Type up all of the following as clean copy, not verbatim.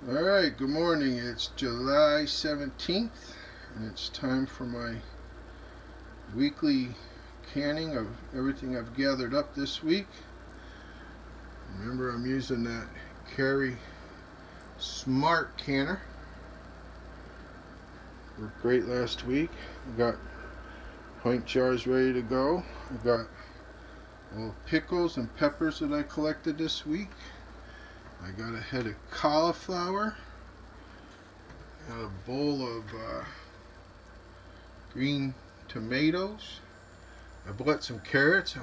Alright, good morning. It's July 17th, and it's time for my weekly canning of everything I've gathered up this week. Remember, I'm using that Cary Smart Canner. Worked great last week. I got pint jars ready to go. I got all pickles and peppers that I collected this week. I got a head of cauliflower. Got a bowl of green tomatoes. I bought some carrots.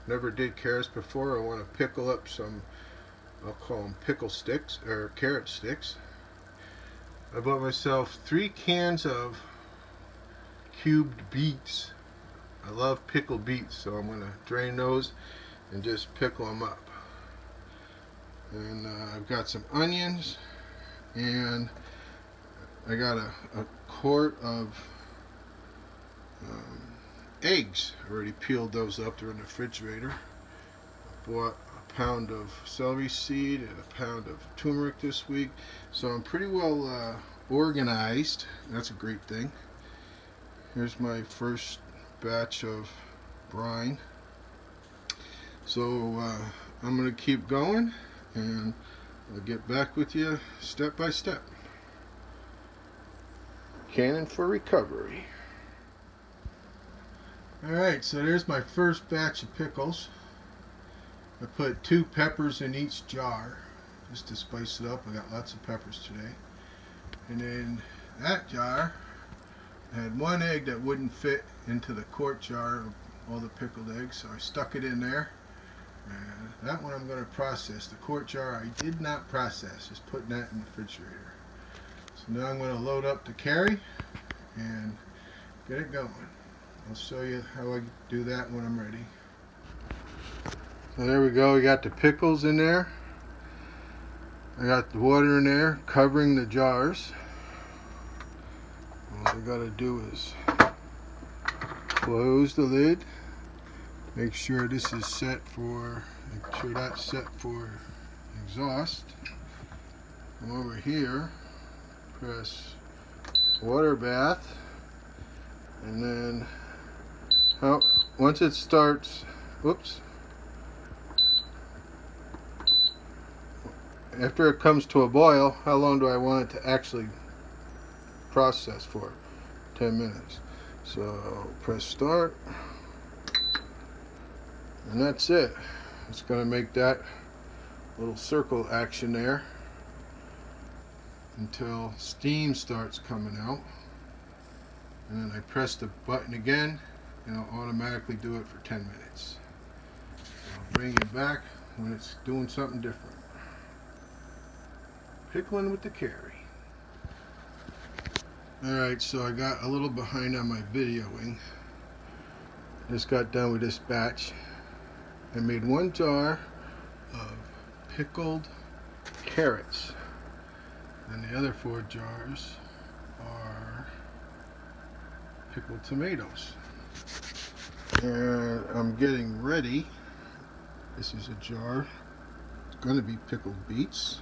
Never did carrots before. I want to pickle up some, I'll call them pickle sticks or carrot sticks. I bought myself 3 cans of cubed beets. I love pickled beets, so I'm going to drain those and just pickle them up. And I've got some onions, and I got a quart of eggs. I already peeled those up. They're in the refrigerator. I bought a pound of celery seed and a pound of turmeric this week. So I'm pretty well organized. That's a great thing. Here's my first batch of brine. So I'm going to keep going, and I'll get back with you step by step. Canning for recovery. Alright, so there's my first batch of pickles. I put 2 peppers in each jar just to spice it up. I got lots of peppers today. And then that jar had 1 egg that wouldn't fit into the quart jar of all the pickled eggs, so I stuck it in there. And that one I'm going to process. The quart jar I did not process, just putting that in the refrigerator. So now I'm going to load up the Cary and get it going. I'll show you how I do that when I'm ready. So there we go. We got the pickles in there. I got the water in there covering the jars. All I got to do is close the lid. Make sure that's set for exhaust. Come over here, press water bath, and then once it starts, after it comes to a boil, how long do I want it to actually process for? 10 minutes. So press start, and that's it. It's going to make that little circle action there until steam starts coming out, and then I press the button again and it'll automatically do it for 10 minutes. I'll bring it back when it's doing something different. Pickling with the Cary. Alright, so I got a little behind on my videoing. Just got done with this batch. I made 1 jar of pickled carrots, and the other 4 jars are pickled tomatoes. And I'm getting ready. This is a jar. It's going to be pickled beets.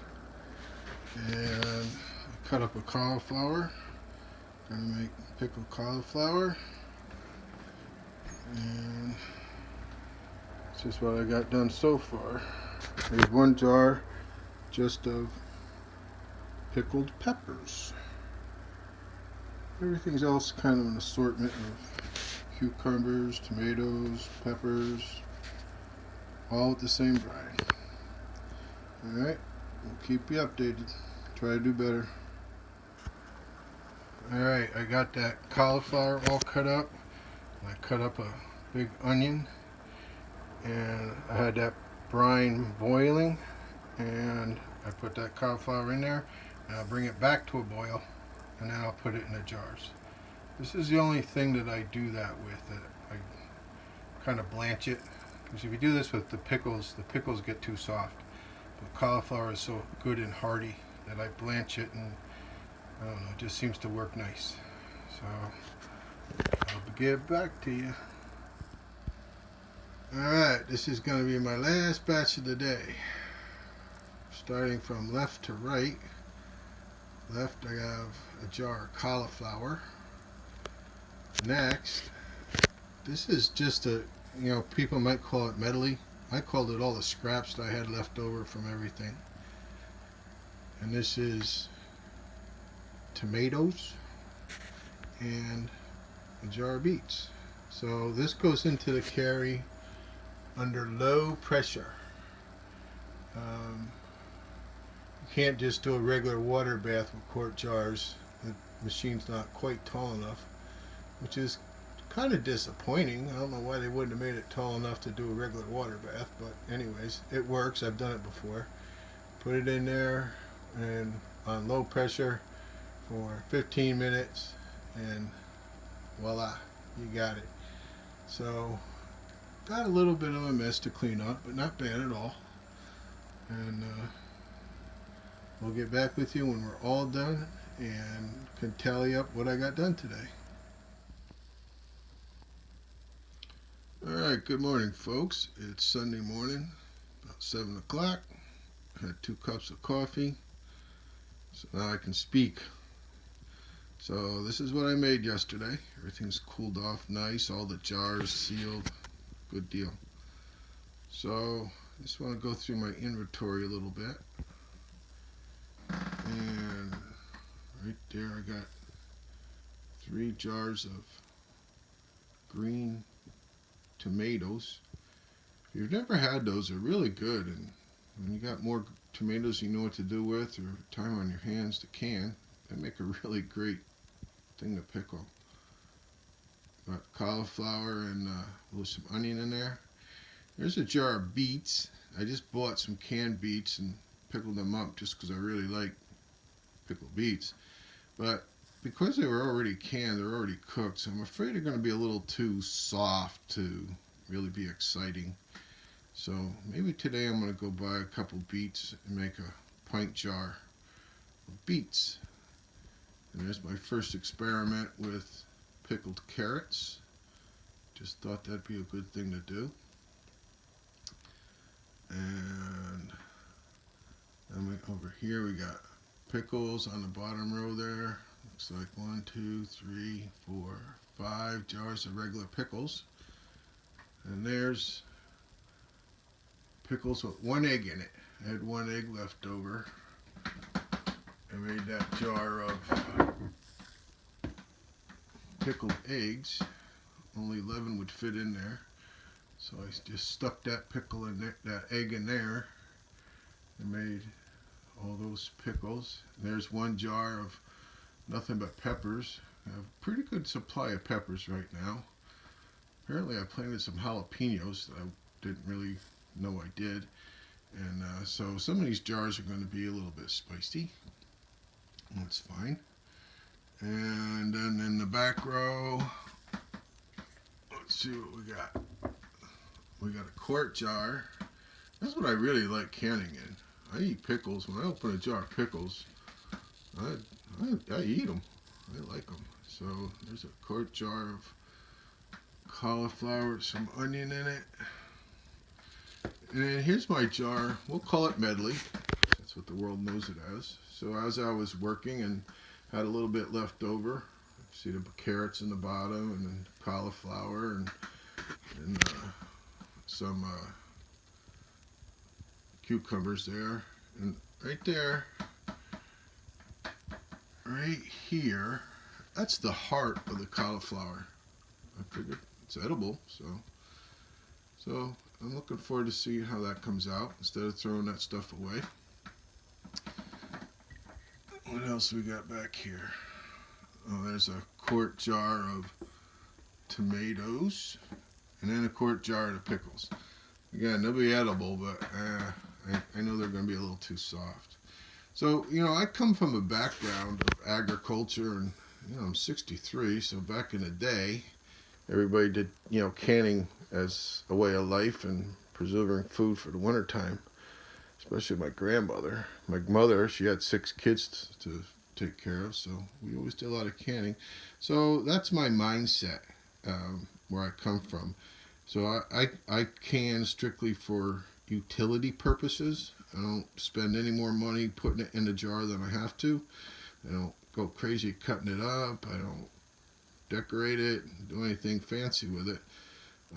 And I cut up a cauliflower. Going to make pickled cauliflower. And this is what I got done so far. I made 1 jar just of pickled peppers. Everything's else kind of an assortment of cucumbers, tomatoes, peppers, all with the same brine. Alright, we'll keep you updated. Try to do better. Alright, I got that cauliflower all cut up. I cut up a big onion, and I had that brine boiling, and I put that cauliflower in there, and I'll bring it back to a boil, and then I'll put it in the jars. This is the only thing that I do that with. That I kind of blanch it, because if you do this with the pickles get too soft. But cauliflower is so good and hearty that I blanch it, and I don't know, it just seems to work nice. So I'll get back to you. Alright, this is going to be my last batch of the day. starting from left to right. Left, I have a jar of cauliflower. Next, this is just a, people might call it medley. I called it all the scraps that I had left over from everything. And this is tomatoes and a jar of beets. So this goes into the carry under low pressure. You can't just do a regular water bath with quart jars. The machine's not quite tall enough, which is kind of disappointing. I don't know why they wouldn't have made it tall enough to do a regular water bath, but anyways, it works. I've done it before. Put it in there and on low pressure for 15 minutes and voila, you got it. So got a little bit of a mess to clean up, but not bad at all. And we'll get back with you when we're all done and can tally up what I got done today. Alright, good morning folks. It's Sunday morning, about 7 o'clock. I had 2 cups of coffee, so now I can speak. So this is what I made yesterday. Everything's cooled off nice, all the jars sealed, good deal. So I just want to go through my inventory a little bit. And right there I got 3 jars of green tomatoes. If you've never had those, they're really good, and when you got more tomatoes you know what to do with, or time on your hands to can, they make a really great thing to pickle. Got cauliflower and with some onion in there. There's a jar of beets. I just bought some canned beets and pickled them up just because I really like pickled beets. But because they were already canned, they're already cooked, so I'm afraid they're going to be a little too soft to really be exciting. So maybe today I'm going to go buy a couple beets and make a pint jar of beets. And there's my first experiment with pickled carrots. Just thought that'd be a good thing to do. And then over here we got pickles on the bottom row there. Looks like 1, 2, 3, 4, 5 jars of regular pickles. And there's pickles with 1 egg in it. I had 1 egg left over. I made that jar of pickled eggs. Only 11 would fit in there. So I just stuck that pickle in there, that egg in there, and made all those pickles. And there's 1 jar of nothing but peppers. I have a pretty good supply of peppers right now. Apparently I planted some jalapenos that I didn't really know I did. And so some of these jars are going to be a little bit spicy. That's fine. And then in the back row, let's see what we got. We got a quart jar. That's what I really like canning in. I eat pickles. When I open a jar of pickles, I eat them. I like them. So there's a quart jar of cauliflower, some onion in it. And then here's my jar. We'll call it medley. That's what the world knows it as. So as I was working and had a little bit left over, see the carrots in the bottom, and then cauliflower, and some cucumbers there. And right there, right here, that's the heart of the cauliflower. I figured it's edible, so I'm looking forward to seeing how that comes out instead of throwing that stuff away. What else we got back here? Oh, there's a quart jar of tomatoes, and then a quart jar of pickles. Again, they'll be edible, but I know they're going to be a little too soft. So, I come from a background of agriculture, and, I'm 63, so back in the day, everybody did, canning as a way of life and preserving food for the wintertime, especially my grandmother. My mother, she had 6 kids to take care of, so we always did a lot of canning. So that's my mindset, where I come from. So I can strictly for utility purposes. I don't spend any more money putting it in the jar than I have to. I don't go crazy cutting it up. I don't decorate it, do anything fancy with it.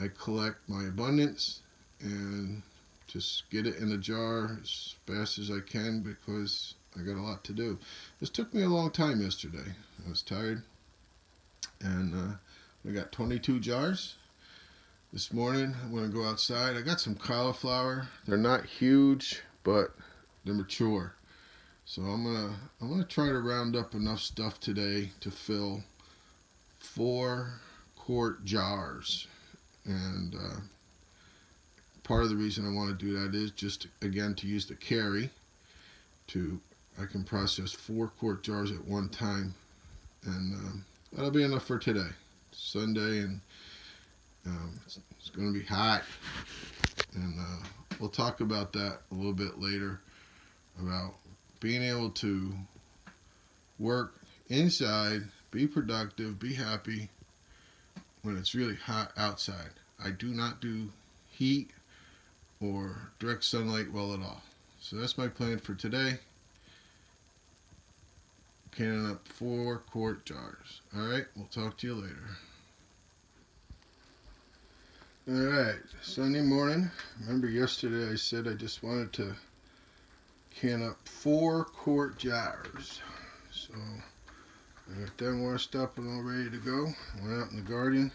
I collect my abundance and just get it in the jar as fast as I can because I got a lot to do. This took me a long time yesterday. I was tired, and I got 22 jars. This morning I'm going to go outside. I got some cauliflower. They're not huge, but they're mature. So I'm gonna try to round up enough stuff today to fill 4-quart jars. And part of the reason I want to do that is just again to use the carry. I can process 4-quart jars at one time, and that'll be enough for today. Sunday, and it's going to be hot, and we'll talk about that a little bit later, about being able to work inside, be productive, be happy when it's really hot outside. I do not do heat or direct sunlight well at all. So that's my plan for today. Canning up 4-quart jars. Alright, we'll talk to you later. Alright, Sunday morning. Remember yesterday I said I just wanted to can up 4-quart jars. So I got them washed up and all ready to go. Went out in the garden,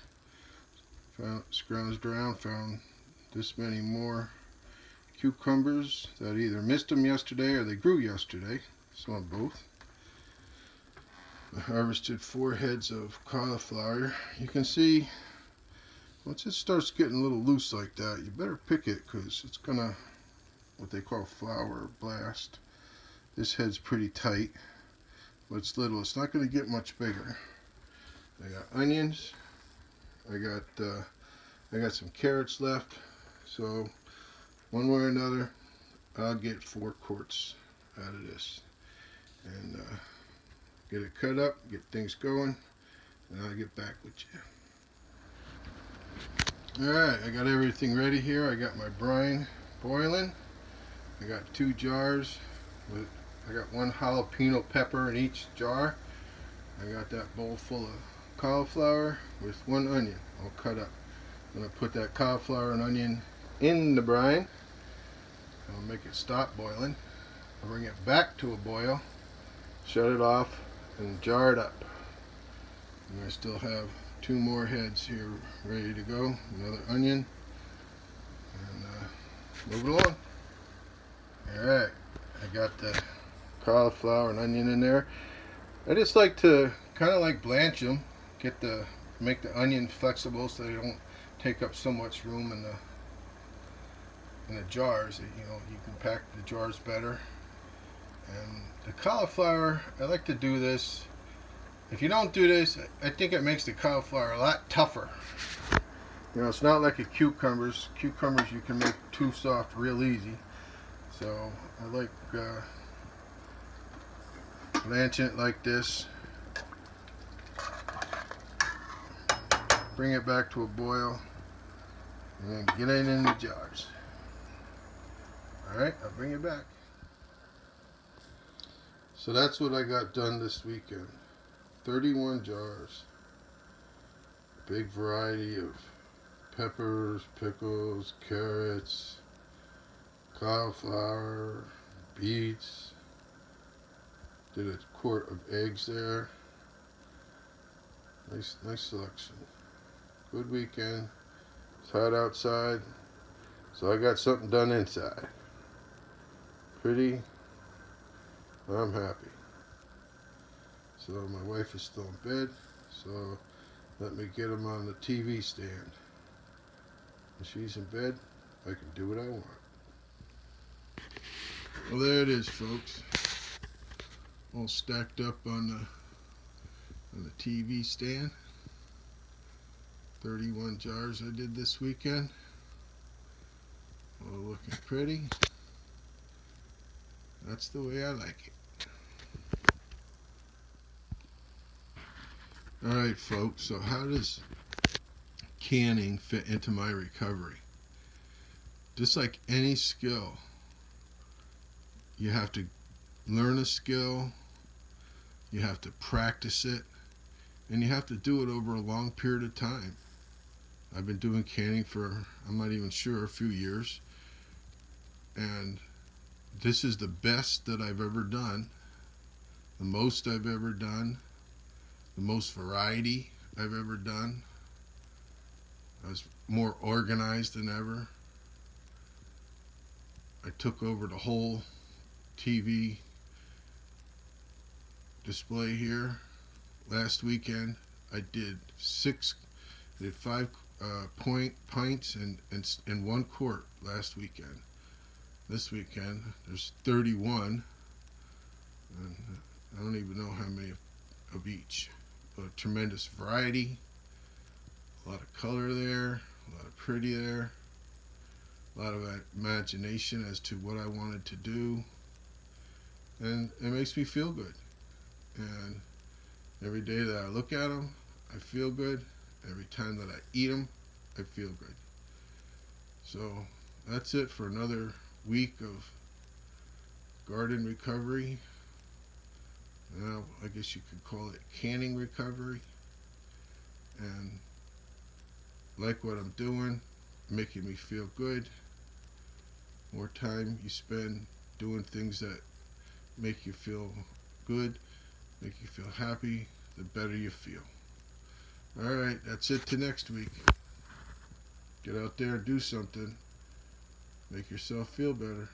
scrounged around, found this many more cucumbers that either missed them yesterday or they grew yesterday. Some of both. I harvested 4 heads of cauliflower. You can see once it starts getting a little loose like that, you better pick it because it's gonna, what they call flower blast. This head's pretty tight, but it's little. It's not going to get much bigger. I got onions. I got some carrots left. So one way or another, I'll get 4 quarts out of this, and get it cut up, get things going, and I'll get back with you. Alright, I got everything ready here. I got my brine boiling. I got 2 jars with, I got 1 jalapeno pepper in each jar. I got that bowl full of cauliflower with 1 onion all cut up. I'm going to put that cauliflower and onion in the brine. I'll make it stop boiling. I'll bring it back to a boil, shut it off, and jar it up. And I still have 2 more heads here ready to go. Another onion, and move it along. Alright, I got the cauliflower and onion in there. I just like to kind of like blanch them, make the onion flexible so they don't take up so much room in the jars. You know, you can pack the jars better. And the cauliflower, I like to do this. If you don't do this, I think it makes the cauliflower a lot tougher. You know, it's not like a cucumbers. Cucumbers you can make too soft real easy. So I like blanching it like this. Bring it back to a boil, and then get it in the jars. Alright, I'll bring it back. So that's what I got done this weekend. 31 jars. Big variety of peppers, pickles, carrots, cauliflower, beets. Did a quart of eggs there. Nice selection. Good weekend. It's hot outside, so I got something done inside. Pretty. I'm happy. So my wife is still in bed, so let me get him on the TV stand. When she's in bed, I can do what I want. Well, there it is, folks. All stacked up on the TV stand. 31 jars I did this weekend. All looking pretty. That's the way I like it. Alright folks, so how does canning fit into my recovery? Just like any skill, You have to learn a skill, you have to practice it, and you have to do it over a long period of time. I've been doing canning for, I'm not even sure, a few years, and this is the best that I've ever done, the most I've ever done, the most variety I've ever done. I was more organized than ever. I took over the whole TV display here last weekend. I did five pints and one quart last weekend. This weekend there's 31, and I don't even know how many of each. But a tremendous variety, a lot of color there, a lot of pretty there, a lot of imagination as to what I wanted to do, and it makes me feel good. And every day that I look at them, I feel good. Every time that I eat them, I feel good. So that's it for another week of garden recovery. Now, I guess you could call it canning recovery. And like what I'm doing, making me feel good. More time you spend doing things that make you feel good, make you feel happy, the better you feel. Alright, that's it to next week. Get out there and do something. Make yourself feel better.